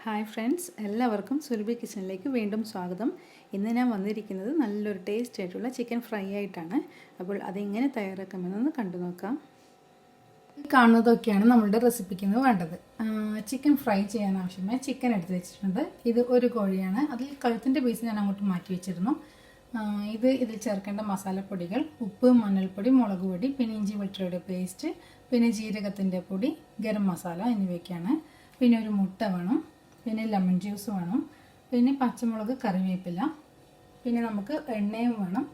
Hi friends, എല്ലാവർക്കും സുരഭി കിച്ചണിലേക്ക് വീണ്ടും സ്വാഗതം. ഇന്ന് ഞാൻ വന്നിരിക്കുന്നത് നല്ലൊരു ടേസ്റ്റ് ആയിട്ടുള്ള ചിക്കൻ ഫ്രൈ ആയിട്ടാണ്. അപ്പോൾ അതെങ്ങനെ തയ്യാറാക്കാമെന്നൊന്ന് കണ്ടു നോക്കാം. ഈ കാണുന്നതൊക്കെയാണ് നമ്മളുടെ റെസിപ്പിക്ക് വേണ്ടത്. ചിക്കൻ ഫ്രൈ ചെയ്യാൻ ആവശ്യമായ ചിക്കൻ എടുത്ത് വെച്ചിട്ടുണ്ട്. ഇത് ഒരു കോഴിയാണ്. അതിൽ കഴുത്തിൻ്റെ പീസ് ഞാൻ അങ്ങോട്ട് മാറ്റി വെച്ചിരുന്നു. ഇതിൽ ചേർക്കേണ്ട മസാലപ്പൊടികൾ: ഉപ്പ്, മഞ്ഞൾപ്പൊടി, മുളക് പൊടി, പിന്നെ ഇഞ്ചി വെളുത്തുള്ളിയുടെ പേസ്റ്റ്, പിന്നെ ജീരകത്തിൻ്റെ പൊടി, ഗരം മസാല എന്നിവയൊക്കെയാണ്. പിന്നെ ഒരു മുട്ട വേണം, പിന്നെ ലെമൺ ജ്യൂസ് വേണം, പിന്നെ പച്ചമുളക്, കറിവേപ്പില, പിന്നെ നമുക്ക് എണ്ണയും വേണം,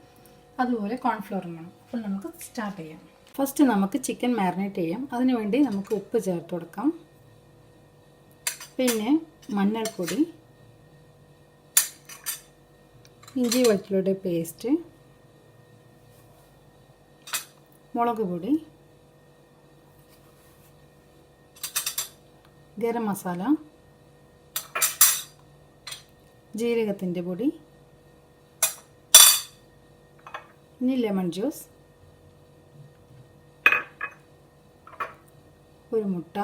അതുപോലെ കോൺഫ്ലവറും വേണം. അപ്പോൾ നമുക്ക് സ്റ്റാർട്ട് ചെയ്യാം. ഫസ്റ്റ് നമുക്ക് ചിക്കൻ മാരിനേറ്റ് ചെയ്യാം. അതിനുവേണ്ടി നമുക്ക് ഉപ്പ് ചേർത്ത് കൊടുക്കാം, പിന്നെ മഞ്ഞൾപ്പൊടി, ഇഞ്ചി വെളുത്തുള്ളിയുടെ പേസ്റ്റ്, മുളക് പൊടി, ഗരം മസാല, ജീരകത്തിൻ്റെ പൊടി, ഇനി ലെമൺ ജ്യൂസ്, ഒരു മുട്ട,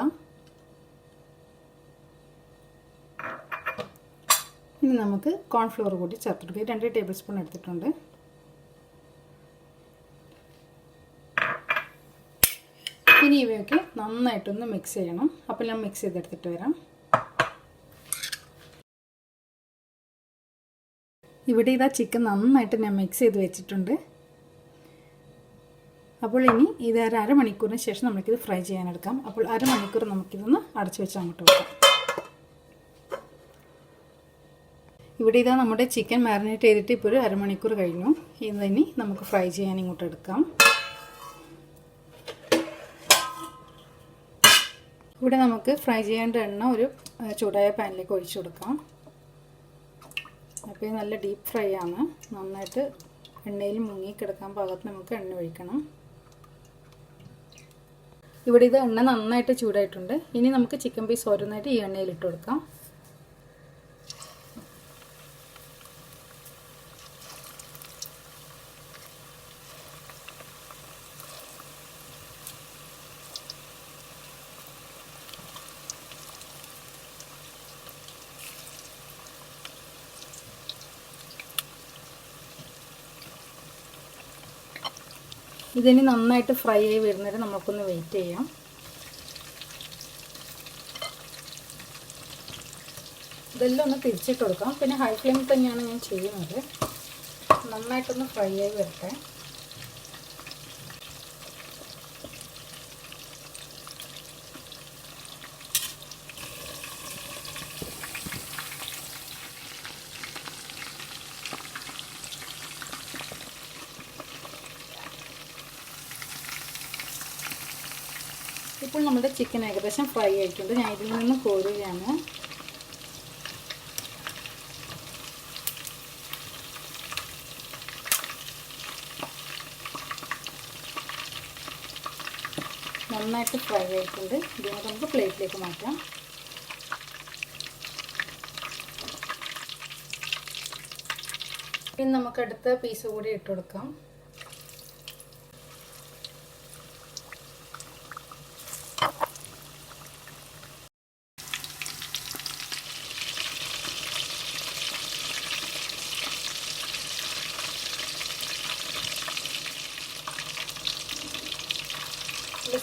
ഇനി നമുക്ക് കോൺഫ്ലവർ കൂടി ചേർത്തെടുക്കുക. 2 ടേബിൾ സ്പൂൺ എടുത്തിട്ടുണ്ട്. ഇനി ഇവയൊക്കെ നന്നായിട്ടൊന്ന് മിക്സ് ചെയ്യണം. അപ്പോൾ ഞാൻ മിക്സ് ചെയ്തെടുത്തിട്ട് വരാം. ഇവിടെ ഇതാ ചിക്കൻ നന്നായിട്ട് ഞാൻ മിക്സ് ചെയ്ത് വെച്ചിട്ടുണ്ട്. അപ്പോൾ ഇനി ഇത് അരമണിക്കൂറിന് ശേഷം നമുക്കിത് ഫ്രൈ ചെയ്യാനെടുക്കാം. അപ്പോൾ അരമണിക്കൂർ നമുക്കിതൊന്ന് അടച്ചു വെച്ച് അങ്ങോട്ട് വെക്കാം. ഇവിടെ ഇതാ നമ്മുടെ ചിക്കൻ മാരിനേറ്റ് ചെയ്തിട്ട് ഇപ്പോൾ ഒരു അരമണിക്കൂർ കഴിഞ്ഞു. ഇതിനി നമുക്ക് ഫ്രൈ ചെയ്യാൻ ഇങ്ങോട്ട് എടുക്കാം. ഇവിടെ നമുക്ക് ഫ്രൈ ചെയ്യേണ്ട എണ്ണ ഒരു ചൂടായ പാനിലേക്ക് ഒഴിച്ചു കൊടുക്കാം. അപ്പോൾ ഇത് നല്ല ഡീപ്പ് ഫ്രൈ ആണ്. നന്നായിട്ട് എണ്ണയിൽ മുങ്ങിക്കിടക്കാൻ പാകത്തിന് നമുക്ക് എണ്ണ ഒഴിക്കണം. ഇവിടെ ഇത് എണ്ണ നന്നായിട്ട് ചൂടായിട്ടുണ്ട്. ഇനി നമുക്ക് ചിക്കൻ പീസ് ഓരോന്നായിട്ട് ഈ എണ്ണയിൽ ഇട്ട് കൊടുക്കാം. ഇതിനി നന്നായിട്ട് ഫ്രൈ ആയി വരുന്നവരെ നമുക്കൊന്ന് വെയിറ്റ് ചെയ്യാം. ഇതെല്ലാം ഒന്ന് തിരിച്ചിട്ട് കൊടുക്കാം. പിന്നെ ഹൈ ഫ്ലെയിമിൽ തന്നെയാണ് ഞാൻ ചെയ്യുന്നത്. നന്നായിട്ടൊന്ന് ഫ്രൈ ആയി വരട്ടെ. ഇപ്പോൾ നമ്മുടെ ചിക്കൻ ഏകദേശം ഫ്രൈ ആയിട്ടുണ്ട്. ഞാൻ ഇതിൽ നിന്ന് കോരുകയാണ്. നന്നായിട്ട് ഫ്രൈ ആയിട്ടുണ്ട്. ഇതിനെ നമുക്ക് പ്ലേറ്റിലേക്ക് മാറ്റാം. ഇനി നമുക്ക് അടുത്ത പീസ് കൂടി ഇട്ട് കൊടുക്കാം.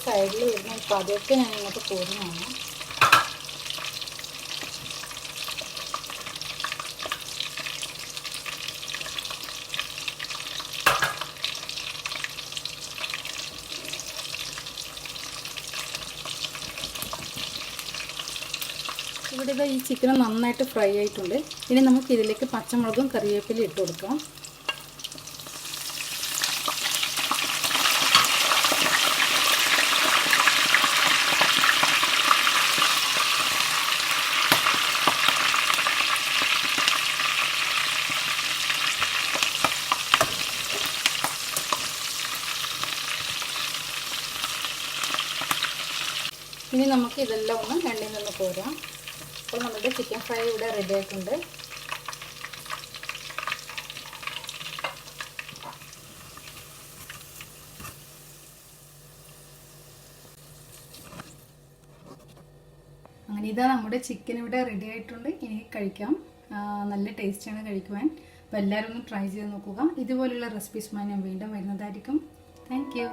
സൈഡിൽ വരുന്ന പതയൊക്കെ ഞാൻ ഇങ്ങോട്ട് കോരുന്നതാണ്. ഇവിടെ ഈ ചിക്കൻ നന്നായിട്ട് ഫ്രൈ ആയിട്ടുണ്ട്. ഇനി നമുക്ക് ഇതിലേക്ക് പച്ചമുളകും കറിവേപ്പിലയും ഇട്ട് കൊടുക്കാം. ഇനി നമുക്ക് ഇതെല്ലാം ഒന്ന് എണ്ണയിൽ നിന്ന് കോരാം. അപ്പോൾ നമ്മുടെ ചിക്കൻ ഫ്രൈ ഇവിടെ റെഡി ആയിട്ടുണ്ട്. അങ്ങനെ ഇതാ നമ്മുടെ ചിക്കൻ ഇവിടെ റെഡി ആയിട്ടുണ്ട്. ഇനി കഴിക്കാം. നല്ല ടേസ്റ്റാണ് കഴിക്കുവാൻ. അപ്പോൾ എല്ലാവരും ഒന്ന് ട്രൈ ചെയ്ത് നോക്കുക. ഇതുപോലുള്ള റെസിപ്പീസുമായി ഞാൻ വീണ്ടും വരുന്നതായിരിക്കും. Thank you.